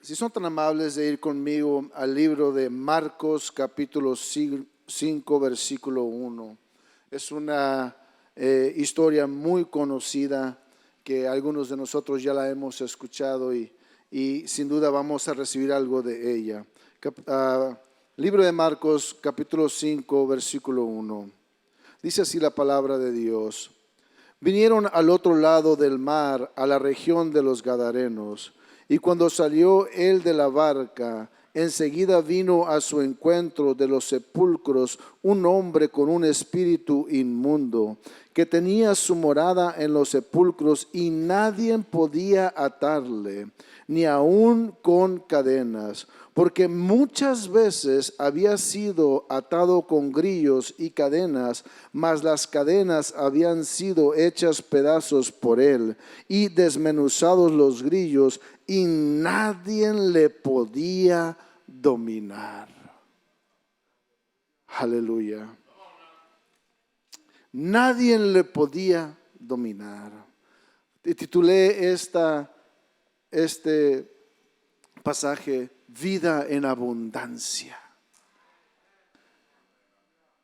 Si son tan amables de ir conmigo al libro de Marcos, capítulo 5, versículo 1. Es una historia muy conocida que algunos de nosotros ya la hemos escuchado y sin duda vamos a recibir algo de ella. Libro de Marcos, capítulo 5, versículo 1. Dice así la palabra de Dios. Vinieron al otro lado del mar, a la región de los Gadarenos. Y cuando salió él de la barca, enseguida vino a su encuentro de los sepulcros un hombre con un espíritu inmundo, que tenía su morada en los sepulcros y nadie podía atarle, ni aun con cadenas, porque muchas veces había sido atado con grillos y cadenas, mas las cadenas habían sido hechas pedazos por él y desmenuzados los grillos, y nadie le podía dominar. Aleluya. Nadie le podía dominar. Titulé este pasaje Vida en abundancia.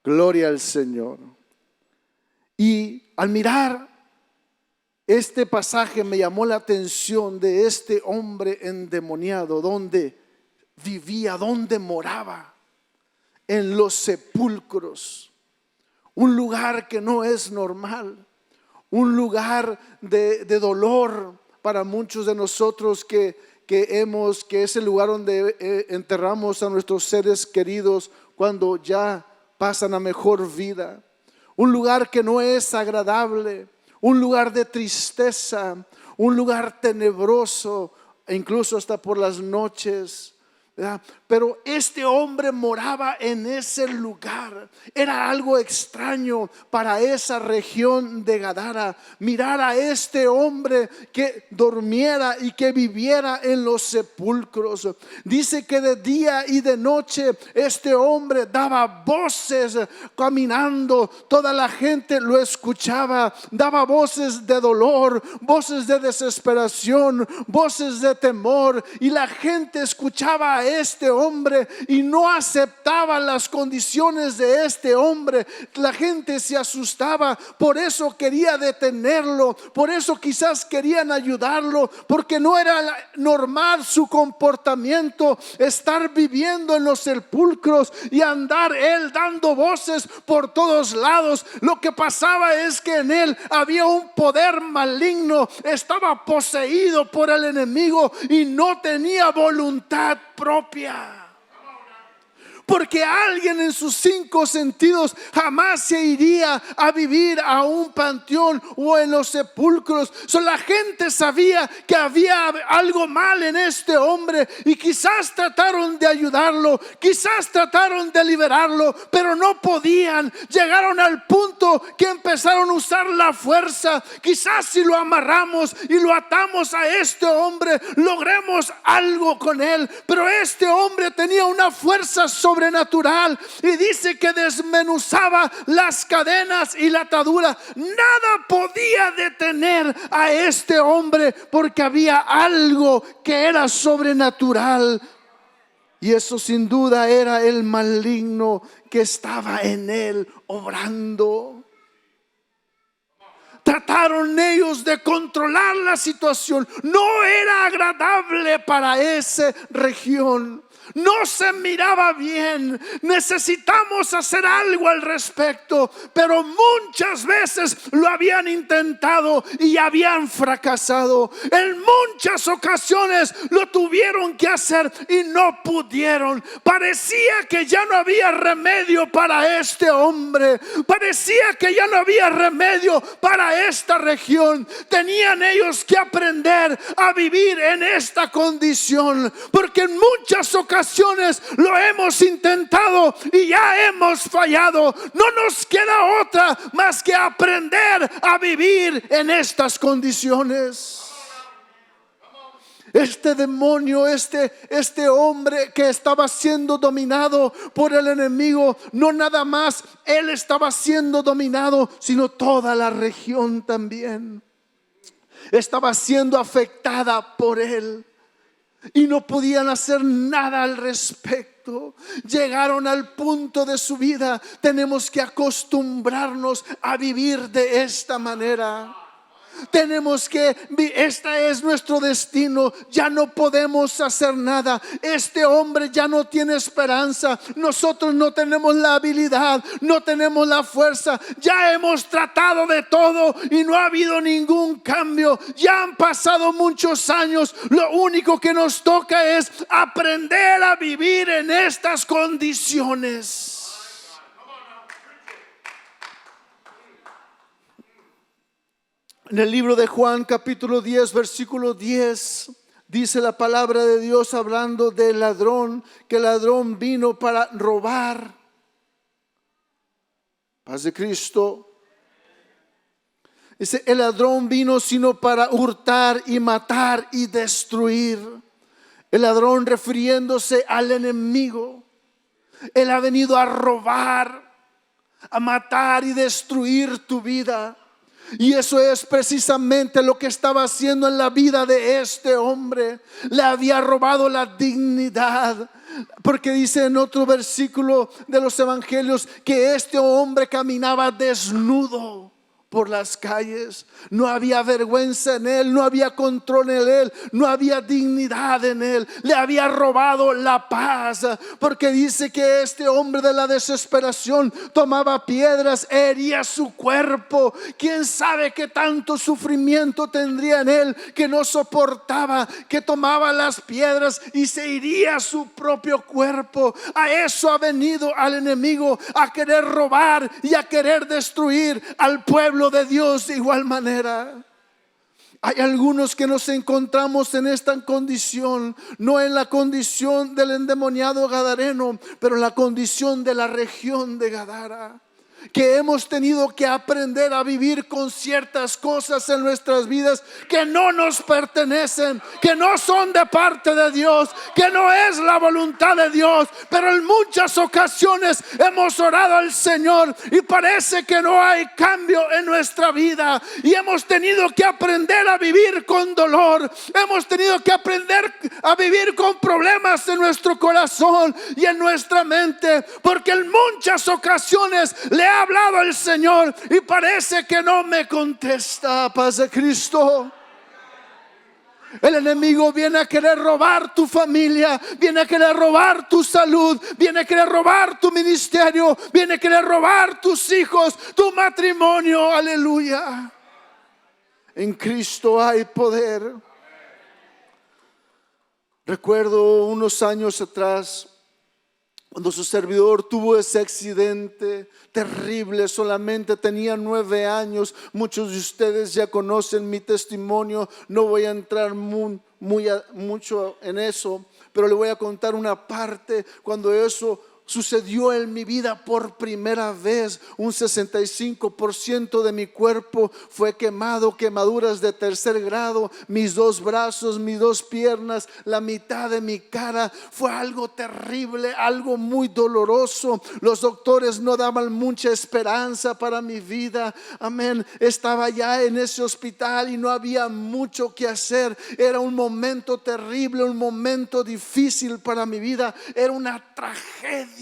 Gloria al Señor. Y al mirar este pasaje me llamó la atención de este hombre endemoniado, donde vivía, donde moraba, en los sepulcros. Un lugar que no es normal, un lugar de dolor para muchos de nosotros que es el lugar donde enterramos a nuestros seres queridos cuando ya pasan a mejor vida. Un lugar que no es agradable, un lugar de tristeza, un lugar tenebroso, e incluso hasta por las noches. ¿Verdad? Pero este hombre moraba en ese lugar. Era algo extraño para esa región de Gadara. Mirar a este hombre que durmiera y que viviera en los sepulcros. Dice que de día y de noche este hombre daba voces caminando. Toda la gente lo escuchaba. Daba voces de dolor, voces de desesperación, voces de temor. Y la gente escuchaba a este hombre y no aceptaba las condiciones de este hombre. La gente se asustaba, por eso quería detenerlo, por eso quizás querían ayudarlo, porque no era normal su comportamiento, estar viviendo en los sepulcros y andar él dando voces por todos lados. Lo que pasaba es que en él había un poder maligno, estaba poseído por el enemigo y no tenía voluntad propia. Porque alguien en sus 5 sentidos jamás se iría a vivir a un panteón o en los sepulcros. La gente sabía que había algo mal en este hombre y quizás trataron de ayudarlo, quizás trataron de liberarlo, pero no podían. Llegaron al punto que empezaron a usar la fuerza. Quizás si lo amarramos y lo atamos a este hombre, logremos algo con él. Pero este hombre tenía una fuerza sobrenatural y dice que desmenuzaba las cadenas y la atadura. Nada podía detener a este hombre porque había algo que era sobrenatural. Y eso sin duda era el maligno que estaba en él obrando. Trataron ellos de controlar la situación. No era agradable para esa región. No se miraba bien. Necesitamos hacer algo al respecto, pero muchas veces lo habían intentado y habían fracasado. En muchas ocasiones lo tuvieron que hacer y no pudieron. Parecía que ya no había remedio para este hombre. Parecía que ya no había remedio para esta región. Tenían ellos que aprender a vivir en esta condición, porque en muchas ocasiones lo hemos intentado y ya hemos fallado. No nos queda otra más que aprender a vivir en estas condiciones. Este demonio, este hombre que estaba siendo dominado por el enemigo, no nada más él estaba siendo dominado, sino toda la región también estaba siendo afectada por él. y no podían hacer nada al respecto. Llegaron al punto de su vida: tenemos que acostumbrarnos a vivir de esta manera. Tenemos que, este es nuestro destino, ya no podemos hacer nada. Este hombre ya no tiene esperanza. Nosotros no tenemos la habilidad, no tenemos la fuerza. Ya hemos tratado de todo y no ha habido ningún cambio. Ya han pasado muchos años. Lo único que nos toca es aprender a vivir en estas condiciones. En el libro de Juan capítulo 10 versículo 10 dice la palabra de Dios, hablando del ladrón, que el ladrón vino para robar. Paz de Cristo. Dice: el ladrón vino sino para hurtar y matar y destruir. El ladrón, refiriéndose al enemigo. Él ha venido a robar, a matar y destruir tu vida. Y eso es precisamente lo que estaba haciendo en la vida de este hombre. Le había robado la dignidad. Porque dice en otro versículo de los evangelios que este hombre caminaba desnudo por las calles. No había vergüenza en él, no había control en él, no había dignidad en él. Le había robado la paz, porque dice que este hombre de la desesperación tomaba piedras, hería su cuerpo. Quién sabe qué tanto sufrimiento tendría en él, que no soportaba, que tomaba las piedras y se iría su propio cuerpo. A eso ha venido al enemigo, a querer robar y a querer destruir al pueblo de Dios de igual manera. Hay algunos que nos encontramos en esta condición, no en la condición del endemoniado gadareno, pero en la condición de la región de Gadara, que hemos tenido que aprender a vivir con ciertas cosas en nuestras vidas que no nos pertenecen, que no son de parte de Dios, que no es la voluntad de Dios. Pero en muchas ocasiones hemos orado al Señor y parece que no hay cambio en nuestra vida, y hemos tenido que aprender a vivir con dolor. Hemos tenido que aprender a vivir con problemas en nuestro corazón y en nuestra mente, porque en muchas ocasiones le ha hablado el Señor y parece que no me contesta. Paz de Cristo. El enemigo viene a querer robar tu familia, viene a querer robar tu salud, viene a querer robar tu ministerio, viene a querer robar tus hijos, tu matrimonio. Aleluya. En Cristo hay poder. Recuerdo unos años atrás, cuando su servidor tuvo ese accidente terrible. Solamente tenía 9 años. Muchos de ustedes ya conocen mi testimonio. No voy a entrar mucho en eso, pero le voy a contar una parte. Cuando eso sucedió en mi vida por primera vez, un 65% de mi cuerpo fue quemado, quemaduras de 3er grado. Mis 2 brazos, mis 2 piernas, la mitad de mi cara. Fue algo terrible, algo muy doloroso. Los doctores no daban mucha esperanza para mi vida. Amén. Estaba ya en ese hospital y no había mucho que hacer. Era un momento terrible, un momento difícil para mi vida. Era una tragedia.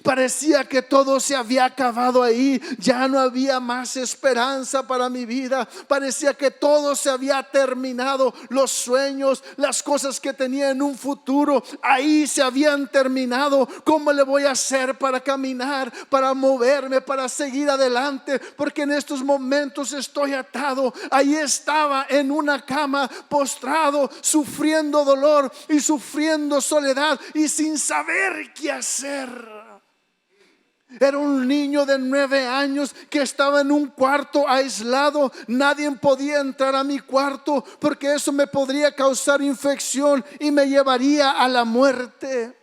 Parecía que todo se había acabado ahí. Ya no había más esperanza para mi vida. Parecía que todo se había terminado. Los sueños, las cosas que tenía en un futuro, ahí se habían terminado. ¿Cómo le voy a hacer para caminar, para moverme, para seguir adelante? Porque en estos momentos estoy atado. Ahí estaba en una cama, postrado, sufriendo dolor y sufriendo soledad y sin saber qué hacer. Era un niño de 9 años que estaba en un cuarto aislado. Nadie podía entrar a mi cuarto porque eso me podría causar infección y me llevaría a la muerte.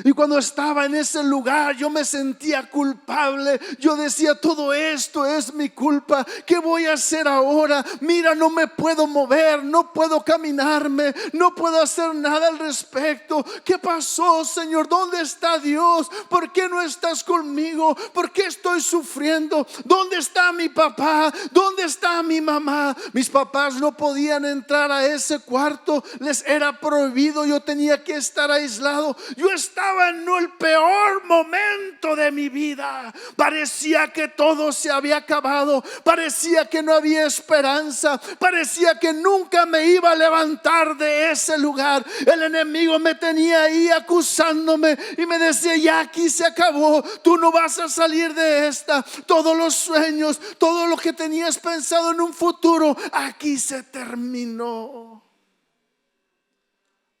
Y cuando estaba en ese lugar yo me sentía culpable. Yo decía, todo esto es mi culpa. ¿Qué voy a hacer ahora? Mira, no me puedo mover, no puedo caminarme, no puedo hacer nada al respecto. ¿Qué pasó, Señor? ¿Dónde está Dios? ¿Por qué no estás conmigo? ¿Por qué estoy sufriendo? ¿Dónde está mi papá? ¿Dónde está mi mamá? Mis papás no podían entrar a ese cuarto, les era prohibido. Yo tenía que estar aislado. Yo estaba en el peor momento de mi vida. Parecía que todo se había acabado. Parecía que no había esperanza. Parecía que nunca me iba a levantar de ese lugar. El enemigo me tenía ahí acusándome y me decía, ya aquí se acabó, tú no vas a salir de esta. Todos los sueños, todo lo que tenías pensado en un futuro, aquí se terminó.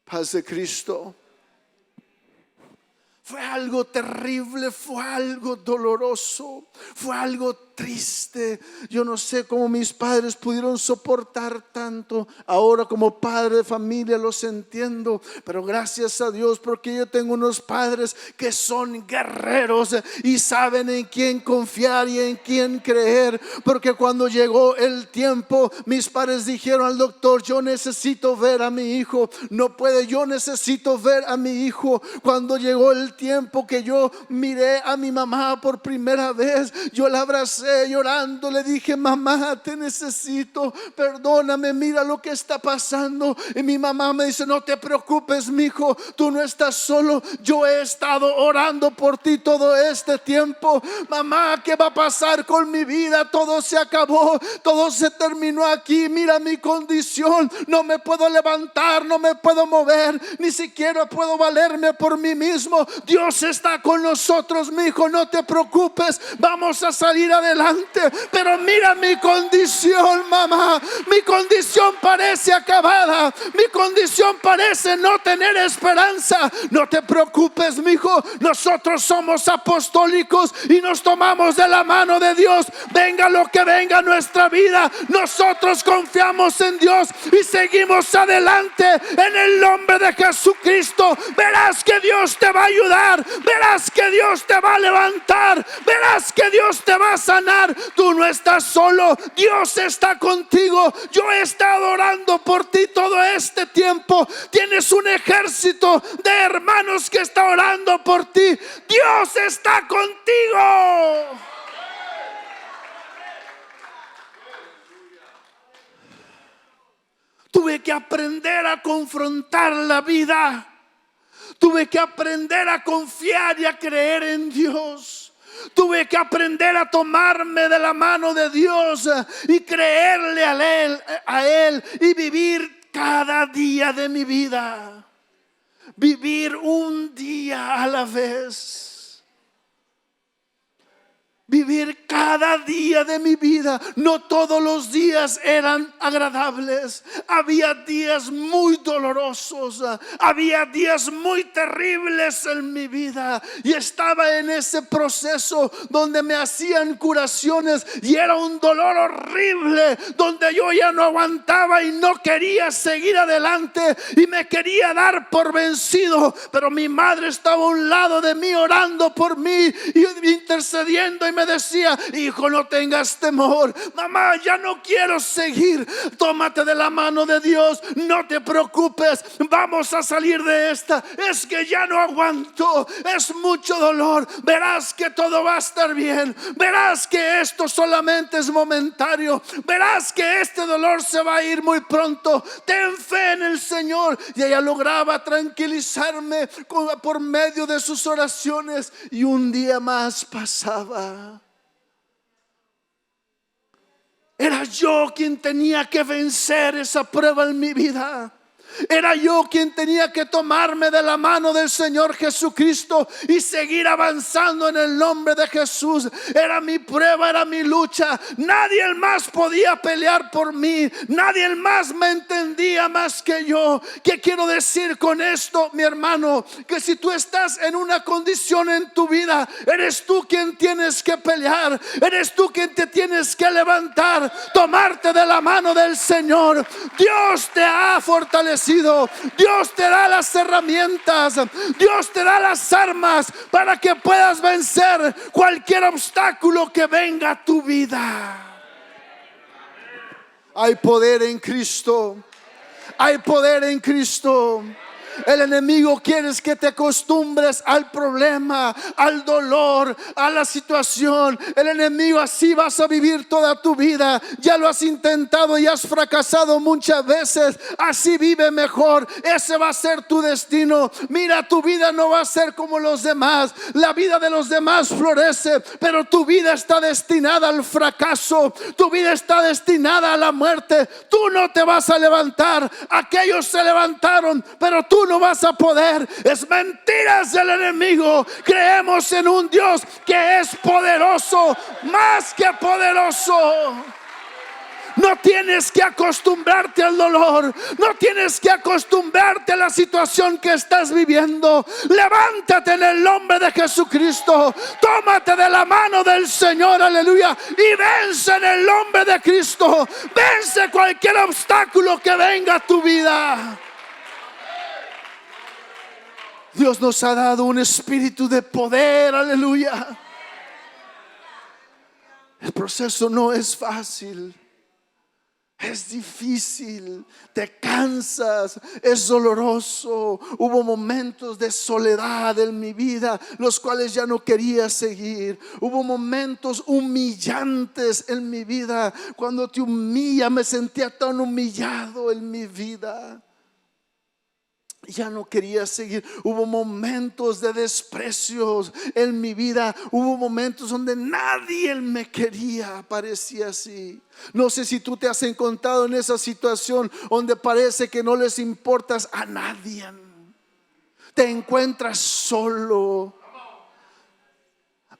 Paz de Cristo. Fue algo terrible, fue algo doloroso, fue algo triste. Yo no sé cómo mis padres pudieron soportar tanto. Ahora como padre de familia los entiendo, pero gracias a Dios porque yo tengo unos padres que son guerreros y saben en quién confiar y en quién creer. Porque cuando llegó el tiempo, mis padres dijeron al doctor, yo necesito ver a mi hijo. No puede, yo necesito ver a mi hijo. Cuando llegó el tiempo que yo miré a mi mamá por primera vez, yo la abracé llorando, le dije, mamá, te necesito, perdóname, mira lo que está pasando. Y mi mamá me dice, no te preocupes, mijo, tú no estás solo, yo he estado orando por ti todo este tiempo. Mamá, ¿qué va a pasar con mi vida? Todo se acabó, todo se terminó aquí. Mira mi condición, no me puedo levantar, no me puedo mover, ni siquiera puedo valerme por mí mismo. Dios está con nosotros, mijo, no te preocupes, vamos a salir adelante. Pero mira mi condición, mamá, mi condición parece acabada, mi condición parece no tener esperanza. No te preocupes, mijo, nosotros somos apostólicos y nos tomamos de la mano de Dios. Venga lo que venga a nuestra vida, nosotros confiamos en Dios y seguimos adelante en el nombre de Jesucristo. Verás que Dios te va a ayudar, verás que Dios te va a levantar, verás que Dios te va a sanar. Tú no estás solo, Dios está contigo. Yo he estado orando por ti todo este tiempo. Tienes un ejército de hermanos que está orando por ti. Dios está contigo. Tuve que aprender a confrontar la vida. Tuve que aprender a confiar y a creer en Dios. Tuve que aprender a tomarme de la mano de Dios y creerle a Él y vivir cada día de mi vida. Vivir un día a la vez. Vivir cada día de mi vida. No todos los días eran agradables. Había días muy dolorosos. Había días muy terribles en mi vida. Y estaba en ese proceso donde me hacían curaciones. Y era un dolor horrible. Donde yo ya no aguantaba y no quería seguir adelante. Y me quería dar por vencido. Pero mi madre estaba a un lado de mí orando por mí y intercediendo. Y me decía, hijo, no tengas temor. Mamá, ya no quiero seguir. Tómate de la mano de Dios. No te preocupes. Vamos a salir de esta. Es que ya no aguanto. Es mucho dolor. Verás que todo va a estar bien. Verás que esto solamente es momentario. Verás que este dolor se va a ir muy pronto. Ten fe en el Señor. Y ella lograba tranquilizarme por medio de sus oraciones. Y un día más pasaba. Era yo quien tenía que vencer esa prueba en mi vida. Era yo quien tenía que tomarme de la mano del Señor Jesucristo y seguir avanzando en el nombre de Jesús. Era mi prueba, era mi lucha. Nadie más podía pelear por mí. Nadie más me entendía más que yo. ¿Qué quiero decir con esto, mi hermano? Que si tú estás en una condición en tu vida, eres tú quien tienes que pelear. Eres tú quien te tienes que levantar, tomarte de la mano del Señor. Dios te ha fortalecido. vencido. Dios te da las herramientas, Dios te da las armas para que puedas vencer cualquier obstáculo que venga a tu vida. Hay poder en Cristo. Hay poder en Cristo. El enemigo quiere que te acostumbres al problema, al dolor, a la situación. El enemigo, así vas a vivir toda tu vida. Ya lo has intentado y has fracasado muchas veces. Así vive mejor. Ese va a ser tu destino. Mira, tu vida no va a ser como los demás. La vida de los demás florece, pero tu vida está destinada al fracaso. Tu vida está destinada a la muerte. Tú no te vas a levantar. Aquellos se levantaron, pero tú no vas a poder. Es mentiras del enemigo. Creemos en un Dios que es poderoso, más que poderoso. No tienes que acostumbrarte al dolor. No tienes que acostumbrarte a la situación que estás viviendo. Levántate en el nombre de Jesucristo. Tómate de la mano del Señor, aleluya, y vence en el nombre de Cristo. Vence cualquier obstáculo que venga a tu vida. Dios nos ha dado un espíritu de poder, aleluya. El proceso no es fácil. Es difícil, te cansas, es doloroso. Hubo momentos de soledad en mi vida, los cuales ya no quería seguir. Hubo momentos humillantes en mi vida. Cuando te humilla, me sentía tan humillado en mi vida. Ya no quería seguir. Hubo momentos de desprecios en mi vida. Hubo momentos donde nadie me quería. Parecía así. No sé si tú te has encontrado en esa situación donde parece que no les importas a nadie. Te encuentras solo.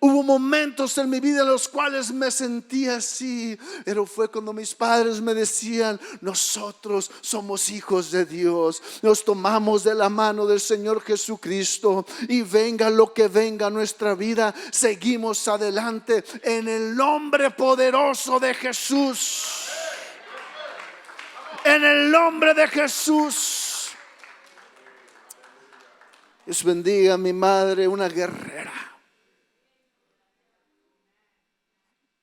Hubo momentos en mi vida en los cuales me sentía así, pero fue cuando mis padres me decían: nosotros somos hijos de Dios, nos tomamos de la mano del Señor Jesucristo, y venga lo que venga a nuestra vida, seguimos adelante en el nombre poderoso de Jesús. En el nombre de Jesús. Dios bendiga a mi madre, una guerrera,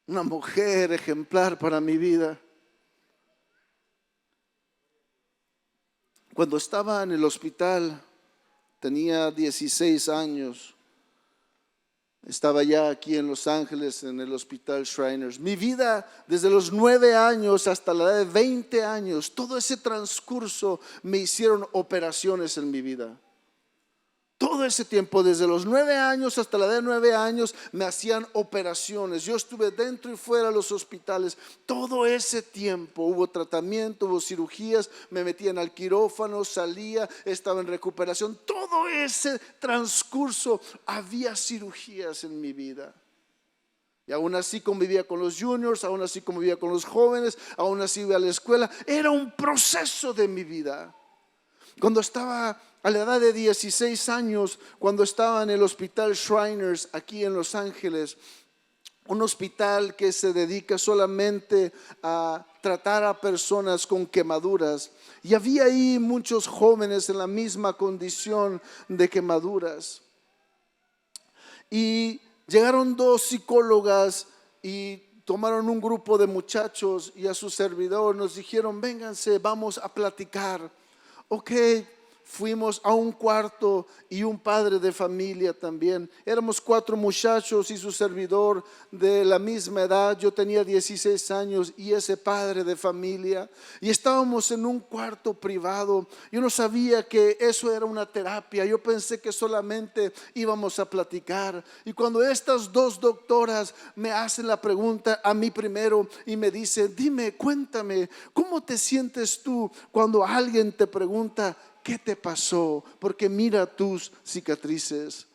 una mujer ejemplar para mi vida. Cuando estaba en el hospital, tenía 16 años. Estaba ya aquí en Los Ángeles, en el hospital Shriners. Mi vida, desde los 9 años hasta la edad de 20 años, todo ese transcurso me hicieron operaciones en mi vida. Todo ese tiempo, desde los 9 años hasta la edad de 9 años, me hacían operaciones. Yo estuve dentro y fuera de los hospitales. Todo ese tiempo hubo tratamiento, hubo cirugías, me metían al quirófano, salía, estaba en recuperación. Todo ese transcurso había cirugías en mi vida. Y aún así convivía con los juniors, aún así convivía con los jóvenes, aún así iba a la escuela. Era un proceso de mi vida. Cuando estaba a la edad de 16 años, cuando estaba en el hospital Shriners aquí en Los Ángeles, un hospital que se dedica solamente a tratar a personas con quemaduras, y había ahí muchos jóvenes en la misma condición de quemaduras. Y llegaron 2 psicólogas y tomaron un grupo de muchachos y a su servidor nos dijeron: vénganse, vamos a platicar. Ok, fuimos a un cuarto y un padre de familia también. Éramos 4 muchachos y su servidor de la misma edad. Yo tenía 16 años y ese padre de familia. Y estábamos en un cuarto privado. Yo no sabía que eso era una terapia. Yo pensé que solamente íbamos a platicar. Y cuando estas 2 doctoras me hacen la pregunta a mí primero y me dicen: dime, cuéntame, ¿cómo te sientes tú cuando alguien te pregunta qué te pasó? Porque mira tus cicatrices.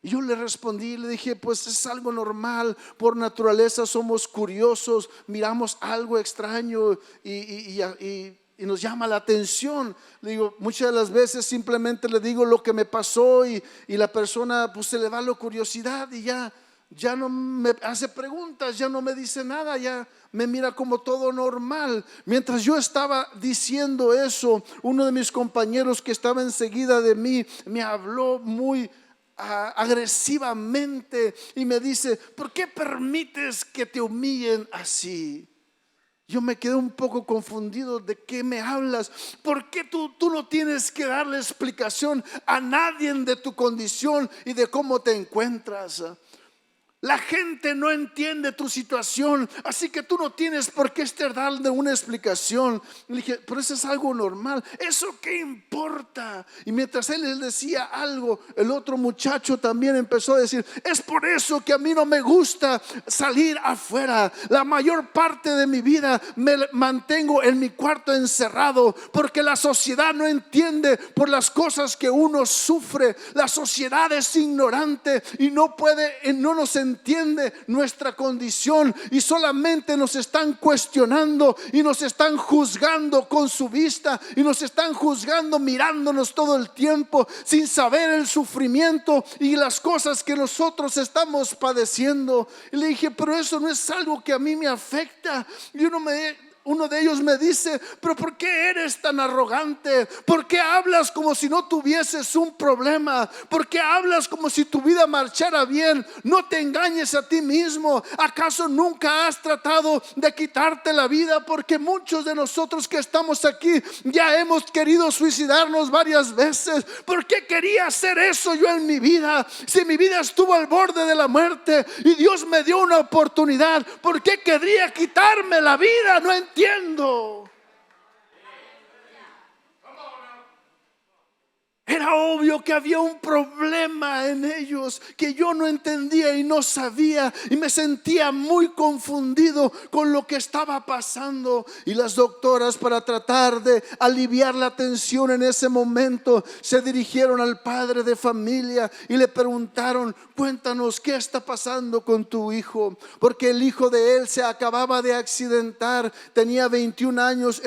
Y yo le respondí, le dije: pues es algo normal, por naturaleza somos curiosos, miramos algo extraño y nos llama la atención. Le digo, muchas de las veces simplemente le digo lo que me pasó y la persona pues se le va la curiosidad y ya ya no me hace preguntas, ya no me dice nada, ya me mira como todo normal. Mientras yo estaba diciendo eso, uno de mis compañeros que estaba enseguida de mí me habló muy agresivamente y me dice: ¿por qué permites que te humillen así? Yo me quedé un poco confundido. ¿De qué me hablas? ¿Por qué tú no tienes que darle explicación a nadie de tu condición y de cómo te encuentras? La gente no entiende tu situación, así que tú no tienes por qué estar dando una explicación. Le dije: pero eso es algo normal, ¿eso qué importa? Y mientras él les decía algo, el otro muchacho también empezó a decir: es por eso que a mí no me gusta salir afuera. La mayor parte de mi vida me mantengo en mi cuarto encerrado, porque la sociedad no entiende por las cosas que uno sufre. La sociedad es ignorante y no nos entiende nuestra condición, y solamente nos están cuestionando y nos están juzgando con su vista, y nos están juzgando mirándonos todo el tiempo, sin saber el sufrimiento y las cosas que nosotros estamos padeciendo. Y le dije: pero eso no es algo que a mí me afecta. Y uno de ellos me dice: pero ¿por qué eres tan arrogante? ¿Por qué hablas como si no tuvieses un problema? ¿Por qué hablas como si tu vida marchara bien? No te engañes a ti mismo. ¿Acaso nunca has tratado de quitarte la vida? Porque muchos de nosotros que estamos aquí ya hemos querido suicidarnos varias veces. ¿Por qué quería hacer eso yo en mi vida? Si mi vida estuvo al borde de la muerte y Dios me dio una oportunidad, ¿por qué querría quitarme la vida? No entiendo. Era obvio que había un problema en ellos que yo no entendía y no sabía, y me sentía muy confundido con lo que estaba pasando. Y las doctoras, para tratar de aliviar la tensión en ese momento, se dirigieron al padre de familia y le preguntaron: cuéntanos, ¿qué está pasando con tu hijo? Porque el hijo de él se acababa de accidentar, tenía 21 años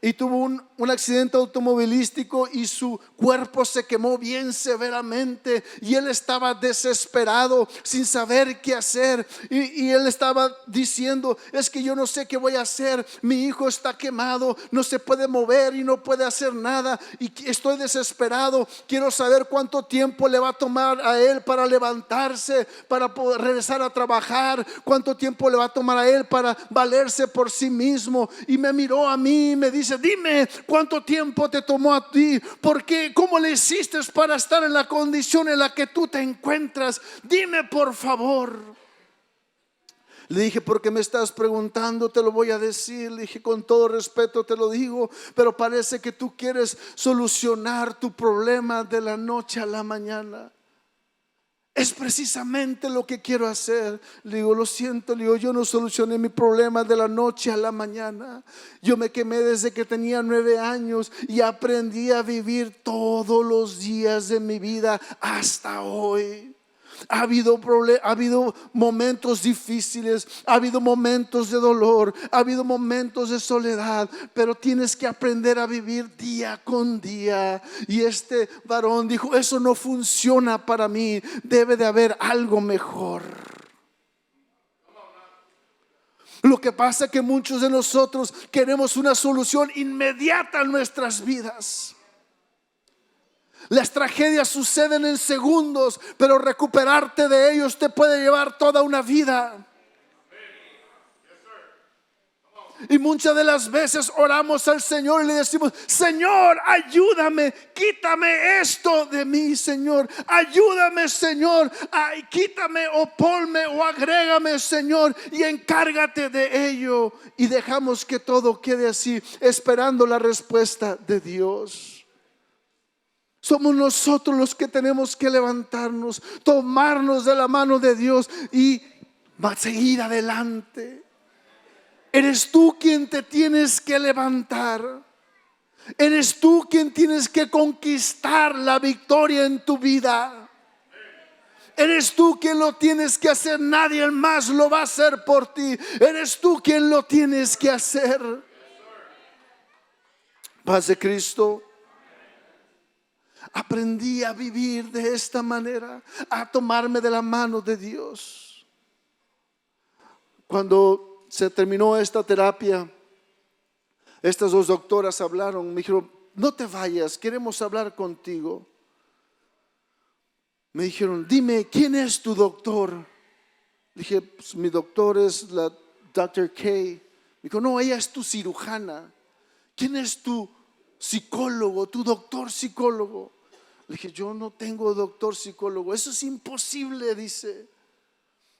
y tuvo un accidente automovilístico, y su cuerpo se quemó bien severamente, y él estaba desesperado sin saber qué hacer, y él estaba diciendo: es que yo no sé qué voy a hacer, mi hijo está quemado, no se puede mover y no puede hacer nada, y estoy desesperado, quiero saber cuánto tiempo le va a tomar a él para levantarse, para poder regresar a trabajar, cuánto tiempo le va a tomar a él para valerse por sí mismo. Y me miró a mí y me dice: dime, ¿cuánto tiempo te tomó a ti? Porque ¿cómo le hiciste para estar en la condición en la que tú te encuentras? Dime, por favor. Le dije: ¿por qué me estás preguntando? Te lo voy a decir. Le dije: con todo respeto te lo digo, pero parece que tú quieres solucionar tu problema de la noche a la mañana. Es precisamente lo que quiero hacer. Le digo: lo siento, le digo, yo no solucioné mi problema de la noche a la mañana. Yo me quemé desde que tenía 9 años y aprendí a vivir todos los días de mi vida hasta hoy. Ha habido momentos difíciles, ha habido momentos de dolor, ha habido momentos de soledad, pero tienes que aprender a vivir día con día. Y este varón dijo: eso no funciona para mí, debe de haber algo mejor. Lo que pasa es que muchos de nosotros queremos una solución inmediata en nuestras vidas. Las tragedias suceden en segundos, pero recuperarte de ellos te puede llevar toda una vida. Y muchas de las veces oramos al Señor y le decimos: Señor, ayúdame, quítame esto de mí, Señor. Ayúdame, Señor, quítame o ponme o agrégame, Señor, y encárgate de ello. Y dejamos que todo quede así, esperando la respuesta de Dios. Somos nosotros los que tenemos que levantarnos, tomarnos de la mano de Dios y seguir adelante. Eres tú quien te tienes que levantar. Eres tú quien tienes que conquistar la victoria en tu vida. Eres tú quien lo tienes que hacer, nadie más lo va a hacer por ti. Eres tú quien lo tienes que hacer. Paz de Cristo. Aprendí a vivir de esta manera, a tomarme de la mano de Dios. Cuando se terminó esta terapia, estas dos doctoras hablaron, me dijeron: no te vayas, queremos hablar contigo. Me dijeron: dime, ¿quién es tu doctor? Dije: pues, mi doctor es la Dr. K. Me dijo: no, ella es tu cirujana. ¿Quién es tu psicólogo, tu doctor psicólogo? Le dije: yo no tengo doctor psicólogo, eso es imposible, dice.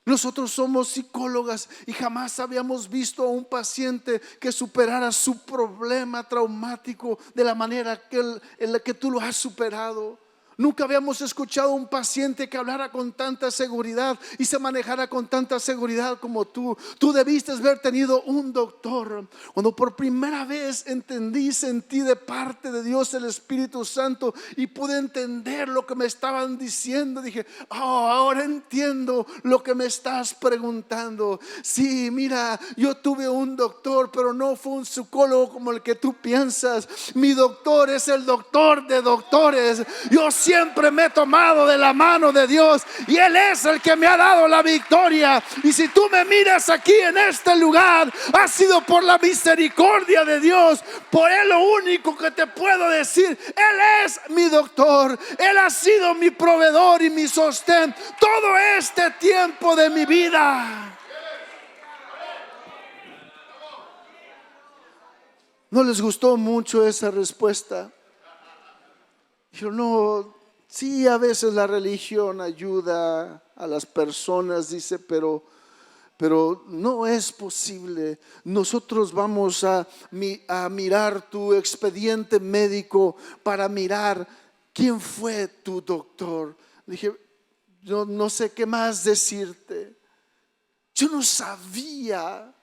Nosotros somos psicólogas y jamás habíamos visto a un paciente que superara su problema traumático de la manera en la que tú lo has superado. Nunca habíamos escuchado a un paciente que hablara con tanta seguridad y se manejara con tanta seguridad como tú. Tú debiste haber tenido un doctor. Cuando por primera vez entendí, sentí de parte de Dios el Espíritu Santo y pude entender lo que me estaban diciendo, dije: oh, ahora entiendo lo que me estás preguntando. Sí, mira, yo tuve un doctor, pero no fue un psicólogo como el que tú piensas. Mi doctor es el doctor de doctores. Yo siempre me he tomado de la mano de Dios y Él es el que me ha dado la victoria. Y si tú me miras aquí en este lugar, ha sido por la misericordia de Dios. Por Él lo único que te puedo decir: Él es mi doctor, Él ha sido mi proveedor y mi sostén todo este tiempo de mi vida. ¿No les gustó mucho esa respuesta? Yo no, sí, a veces la religión ayuda a las personas, dice, pero no es posible. Nosotros vamos a mirar tu expediente médico para mirar quién fue tu doctor. Dije: yo no sé qué más decirte. Yo no sabía.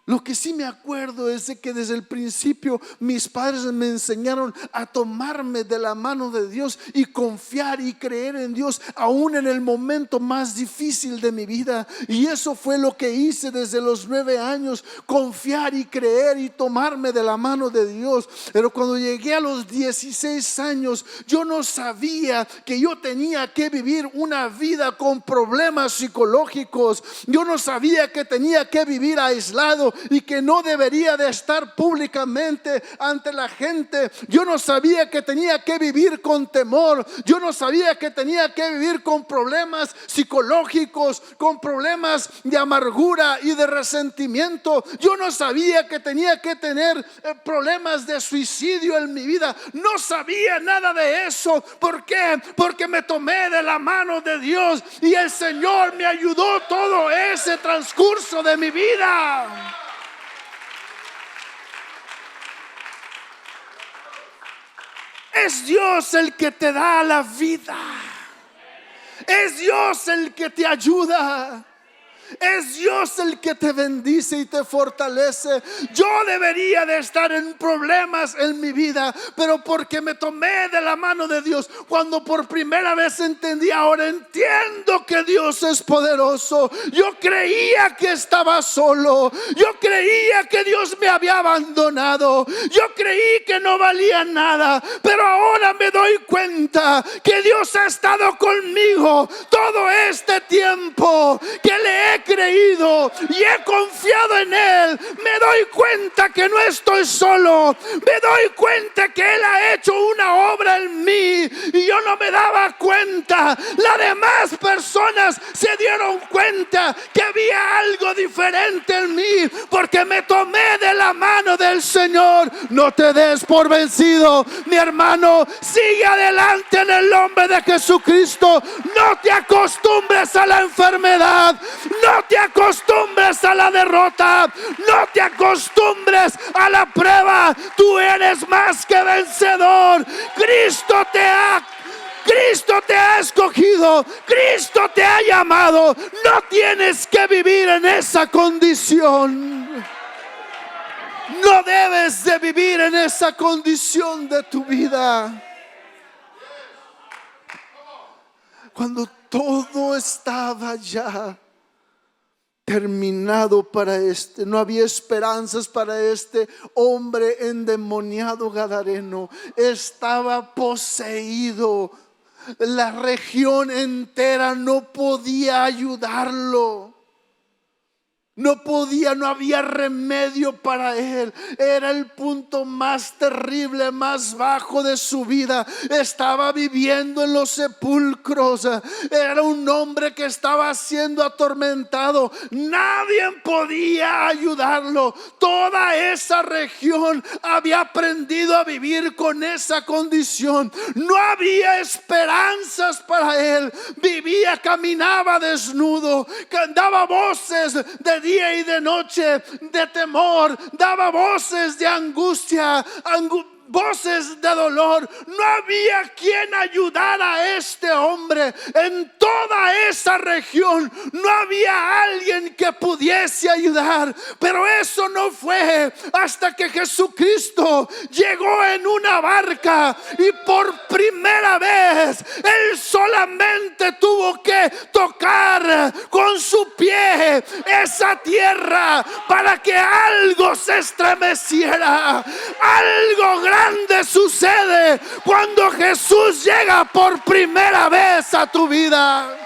Lo que sí me acuerdo es de que desde el principio mis padres me enseñaron a tomarme de la mano de Dios y confiar y creer en Dios aún en el momento más difícil de mi vida. Y eso fue lo que hice desde los 9 años: confiar y creer y tomarme de la mano de Dios. Pero cuando llegué a los 16 años, yo no sabía que yo tenía que vivir una vida con problemas psicológicos. Yo no sabía que tenía que vivir aislado y que no debería de estar públicamente ante la gente. Yo no sabía que tenía que vivir con temor. Yo no sabía que tenía que vivir con problemas psicológicos, con problemas de amargura y de resentimiento. Yo no sabía que tenía que tener problemas de suicidio en mi vida. No sabía nada de eso. ¿Por qué? Porque me tomé de la mano de Dios y el Señor me ayudó todo ese transcurso de mi vida. Es Dios el que te da la vida. Es Dios el que te ayuda. Es Dios el que te bendice y te fortalece. Yo debería de estar en problemas en mi vida, pero porque me tomé de la mano de Dios, cuando por primera vez entendí, ahora entiendo que Dios es poderoso. Yo creía que estaba solo. Yo creía que Dios me había abandonado. Yo creí que no valía nada, pero ahora me doy cuenta que Dios ha estado conmigo todo este tiempo, que le he creído y he confiado en Él. Me doy cuenta que no estoy solo. Me doy cuenta que Él ha hecho una obra en mí y yo no me daba cuenta. Las demás personas se dieron cuenta que había algo diferente en mí porque me tomé de la mano del Señor. No te des por vencido, mi hermano. Sigue adelante en el nombre de Jesucristo. No te acostumbres a la enfermedad. No te acostumbres a la derrota. No te acostumbres a la prueba. Tú eres más que vencedor. Cristo te ha escogido. Cristo te ha llamado. No tienes que vivir en esa condición. No debes de vivir en esa condición de tu vida. Cuando todo estaba ya terminado para no había esperanzas para este hombre endemoniado gadareno. Estaba poseído. La región entera no podía ayudarlo. No podía, no había remedio para él. Era el punto más terrible, más bajo de su vida. Estaba viviendo en los sepulcros. Era un hombre que estaba siendo atormentado. Nadie podía ayudarlo. Toda esa región había aprendido a vivir con esa condición. No había esperanzas para él. Vivía, caminaba desnudo, daba voces de día y de noche de temor, daba voces de angustia, voces de dolor. No había quien ayudara a este hombre. En toda esa región no había alguien que pudiese ayudar. Pero eso no fue hasta que Jesucristo llegó en una barca, y por primera vez él solamente tuvo que tocar con su pie esa tierra para que algo se estremeciera. Algo grande sucede cuando Jesús llega por primera vez a tu vida.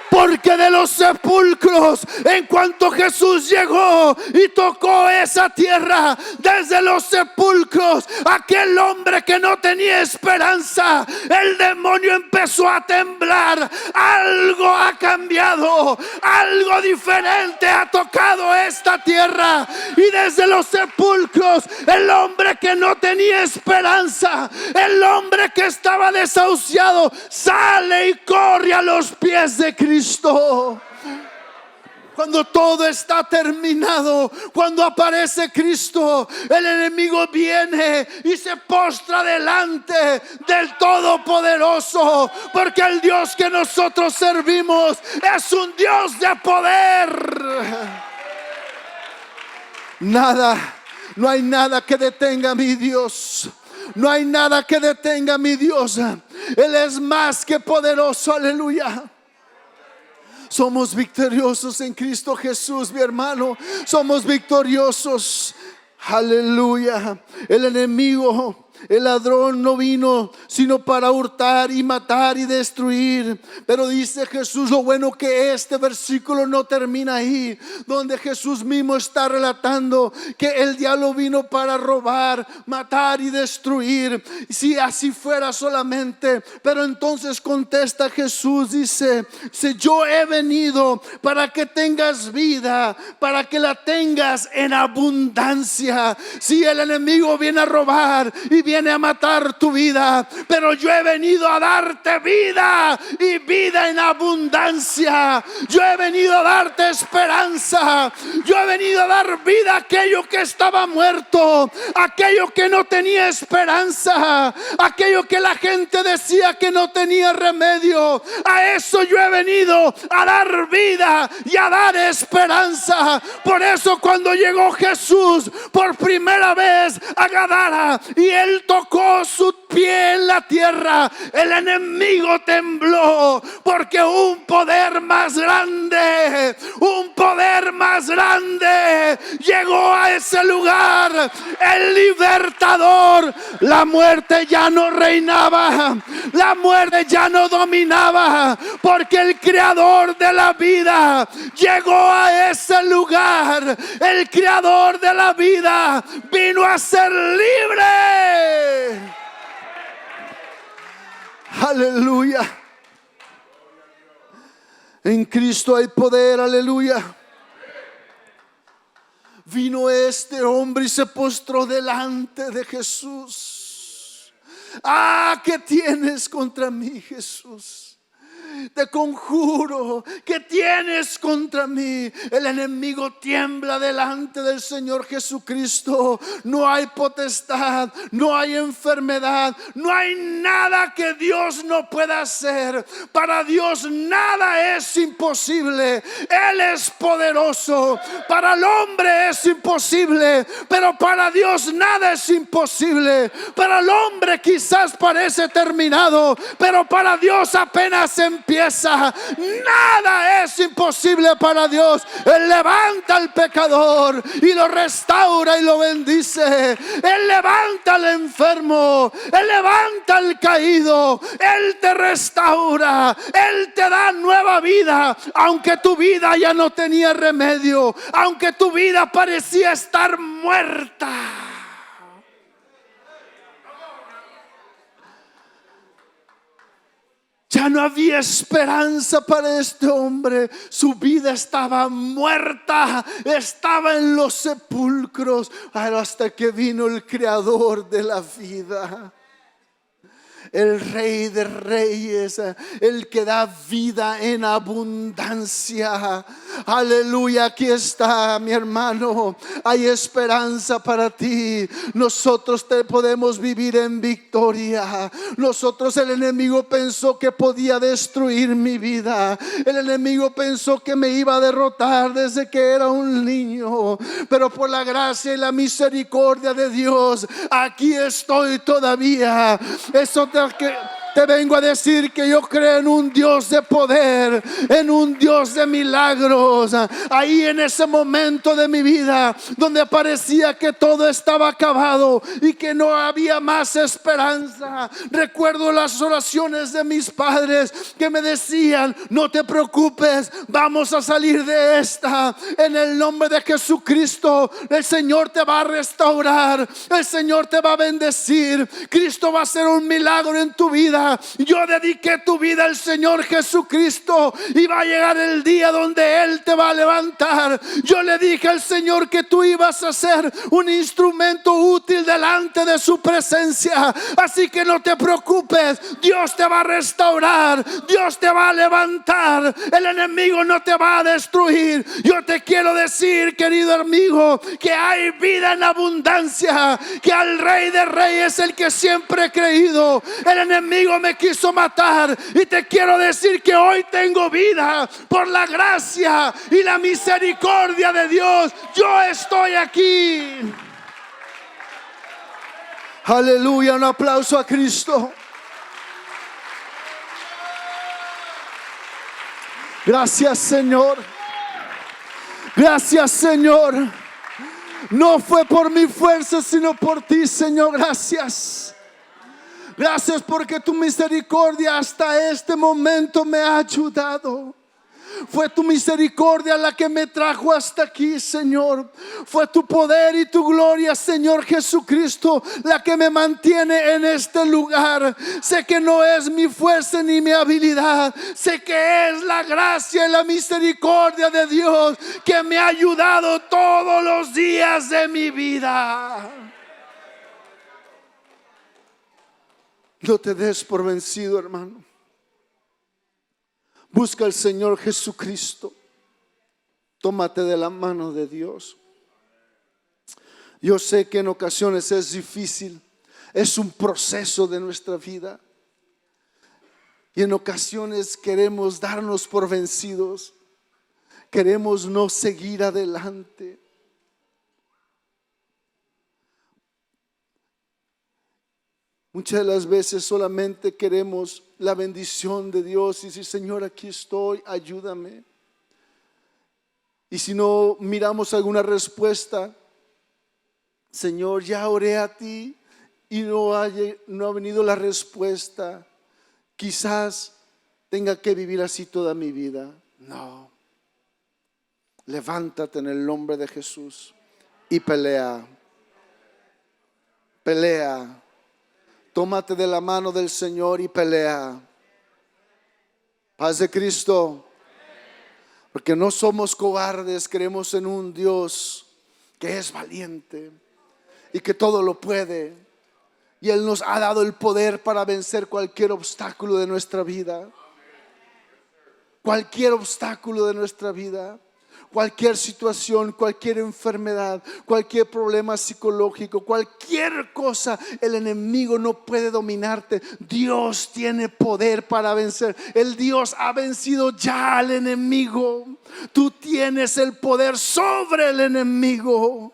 Porque de los sepulcros, en cuanto Jesús llegó y tocó esa tierra, desde los sepulcros, aquel hombre que no tenía esperanza, el demonio empezó a temblar. Algo ha cambiado, algo diferente ha tocado esta tierra. Y desde los sepulcros, el hombre que no tenía esperanza, el hombre que estaba desahuciado, sale y corre a los pies de Cristo. Cuando todo está terminado, cuando aparece Cristo, el enemigo viene y se postra delante del Todopoderoso, porque el Dios que nosotros servimos es un Dios de poder. No hay nada que detenga a mi Dios. No hay nada que detenga a mi Dios. Él es más que poderoso, aleluya. Somos victoriosos en Cristo Jesús, mi hermano. Somos victoriosos. Aleluya. El enemigo, el ladrón, no vino sino para hurtar y matar y destruir. Pero dice Jesús, lo bueno que este versículo no termina ahí, donde Jesús mismo está relatando que el diablo vino para robar, matar y destruir. Si así fuera solamente, pero entonces contesta Jesús, dice, yo he venido para que tengas vida, para que la tengas en abundancia. Si el enemigo viene a robar y viene a matar tu vida, pero yo he venido a darte vida, y vida en abundancia. Yo he venido a darte esperanza. Yo he venido a dar vida a aquello que estaba muerto, aquello que no tenía esperanza, aquello que la gente decía que no tenía remedio. A eso yo he venido, a dar vida y a dar esperanza. Por eso cuando llegó Jesús por primera vez a Gadara y él tocó su pie en la tierra, el enemigo tembló, porque un poder más grande llegó a ese lugar. El libertador. La muerte ya no reinaba, la muerte ya no dominaba, porque el creador de la vida llegó a ese lugar. El creador de la vida vino a ser libre. Aleluya. En Cristo hay poder, aleluya. Vino este hombre y se postró delante de Jesús. ¿Qué tienes contra mí, Jesús? Te conjuro, ¿qué tienes contra mí? El enemigo tiembla delante del Señor Jesucristo. No hay potestad, no hay enfermedad, no hay nada que Dios no pueda hacer. Para Dios nada es imposible. Él es poderoso. Para el hombre es imposible, pero para Dios nada es imposible. Para el hombre quizás parece terminado, pero para Dios apenas empieza. empieza, nada es imposible para Dios. Él levanta al pecador y lo restaura y lo bendice. Él levanta al enfermo, Él levanta al caído, Él te restaura, Él te da nueva vida. Aunque tu vida ya no tenía remedio, aunque tu vida parecía estar muerta, ya no había esperanza para este hombre. Su vida estaba muerta, estaba en los sepulcros, hasta que vino el creador de la vida, el Rey de Reyes, el que da vida en abundancia. Aleluya, aquí está, mi hermano. Hay esperanza para ti. Nosotros te podemos vivir en victoria. Nosotros, el enemigo pensó que podía destruir mi vida. El enemigo pensó que me iba a derrotar desde que era un niño. Pero por la gracia y la misericordia de Dios, aquí estoy todavía. Eso te vengo a decir que yo creo en un Dios de poder, en un Dios de milagros. Ahí en ese momento de mi vida donde parecía que todo estaba acabado y que no había más esperanza, recuerdo las oraciones de mis padres que me decían: no te preocupes, vamos a salir de esta. En el nombre de Jesucristo, el Señor te va a restaurar, el Señor te va a bendecir, Cristo va a hacer un milagro en tu vida. Yo dediqué tu vida al Señor Jesucristo y va a llegar el día donde Él te va a levantar. Yo le dije al Señor que tú ibas a ser un instrumento útil delante de su presencia. Así que no te preocupes, Dios te va a restaurar, Dios te va a levantar, el enemigo no te va a destruir. Yo te quiero decir, querido amigo, que hay vida en abundancia, que al Rey de Reyes, el que siempre he creído, el enemigo me quiso matar, y te quiero decir que hoy tengo vida por la gracia y la misericordia de Dios. Yo estoy aquí. Aleluya, un aplauso a Cristo. Gracias, Señor. Gracias, Señor. No fue por mi fuerza, sino por ti, Señor. Gracias. Gracias porque tu misericordia hasta este momento me ha ayudado. Fue tu misericordia la que me trajo hasta aquí, Señor. Fue tu poder y tu gloria, Señor Jesucristo, la que me mantiene en este lugar. Sé que no es mi fuerza ni mi habilidad. Sé que es la gracia y la misericordia de Dios que me ha ayudado todos los días de mi vida. No te des por vencido, hermano. Busca al Señor Jesucristo. Tómate de la mano de Dios. Yo sé que en ocasiones es difícil. Es un proceso de nuestra vida. Y en ocasiones queremos darnos por vencidos. Queremos no seguir adelante. Muchas de las veces solamente queremos la bendición de Dios y decir: Señor, aquí estoy, ayúdame. Y si no miramos alguna respuesta: Señor, ya oré a ti y no ha venido la respuesta. Quizás tenga que vivir así toda mi vida. No. Levántate en el nombre de Jesús y pelea. Pelea. Tómate de la mano del Señor y pelea. Paz de Cristo. Porque no somos cobardes, creemos en un Dios que es valiente y que todo lo puede. Y Él nos ha dado el poder para vencer cualquier obstáculo de nuestra vida. Cualquier obstáculo de nuestra vida. Cualquier situación, cualquier enfermedad, cualquier problema psicológico, cualquier cosa, el enemigo no puede dominarte. Dios tiene poder para vencer. El Dios ha vencido ya al enemigo. Tú tienes el poder sobre el enemigo.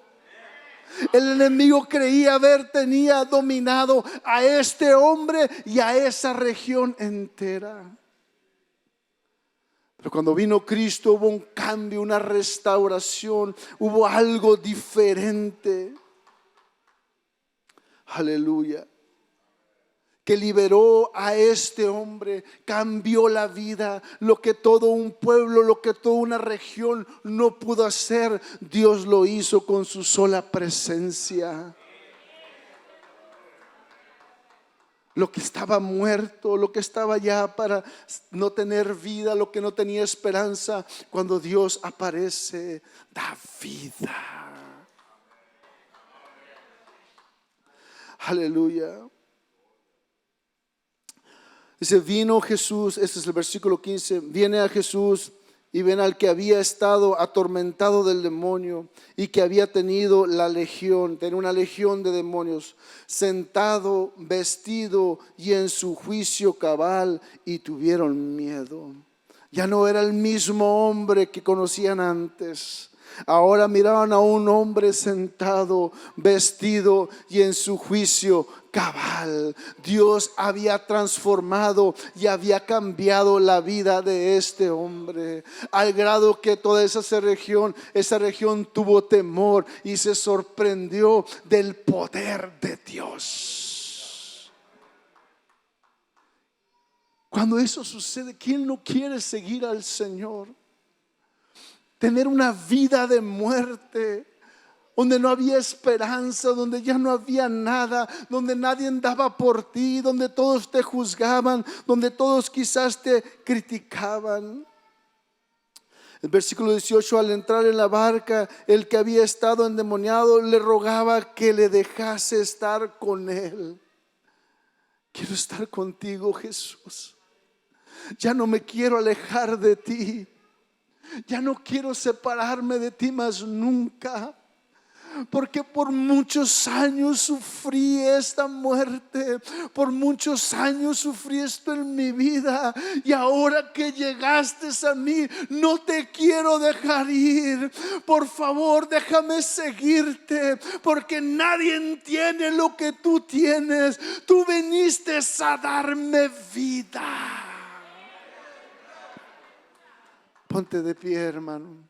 El enemigo creía tenía dominado a este hombre y a esa región entera. Pero cuando vino Cristo hubo un cambio, una restauración, hubo algo diferente. Aleluya. Que liberó a este hombre, cambió la vida, lo que todo un pueblo, lo que toda una región no pudo hacer, Dios lo hizo con su sola presencia. Lo que estaba muerto, lo que estaba ya para no tener vida, lo que no tenía esperanza, cuando Dios aparece, da vida. Aleluya. Dice, vino Jesús, este es el versículo 15, viene a Jesús y ven al que había estado atormentado del demonio y que había tenido la legión, tenía una legión de demonios, sentado, vestido y en su juicio cabal, y tuvieron miedo. Ya no era el mismo hombre que conocían antes. Ahora miraban a un hombre sentado, vestido y en su juicio cabal. Dios había transformado y había cambiado la vida de este hombre, al grado que toda esa región tuvo temor y se sorprendió del poder de Dios. Cuando eso sucede, ¿quién no quiere seguir al Señor? Tener una vida de muerte, donde no había esperanza, donde ya no había nada, donde nadie andaba por ti, donde todos te juzgaban, donde todos quizás te criticaban. El versículo 18, al entrar en la barca, el que había estado endemoniado le rogaba que le dejase estar con él. Quiero estar contigo, Jesús. Ya no me quiero alejar de ti. Ya no quiero separarme de ti más nunca, porque por muchos años sufrí esta muerte, por muchos años sufrí esto en mi vida, y ahora que llegaste a mí, no te quiero dejar ir. Por favor, déjame seguirte, porque nadie tiene lo que tú tienes. Tú viniste a darme vida. Ponte de pie, hermano.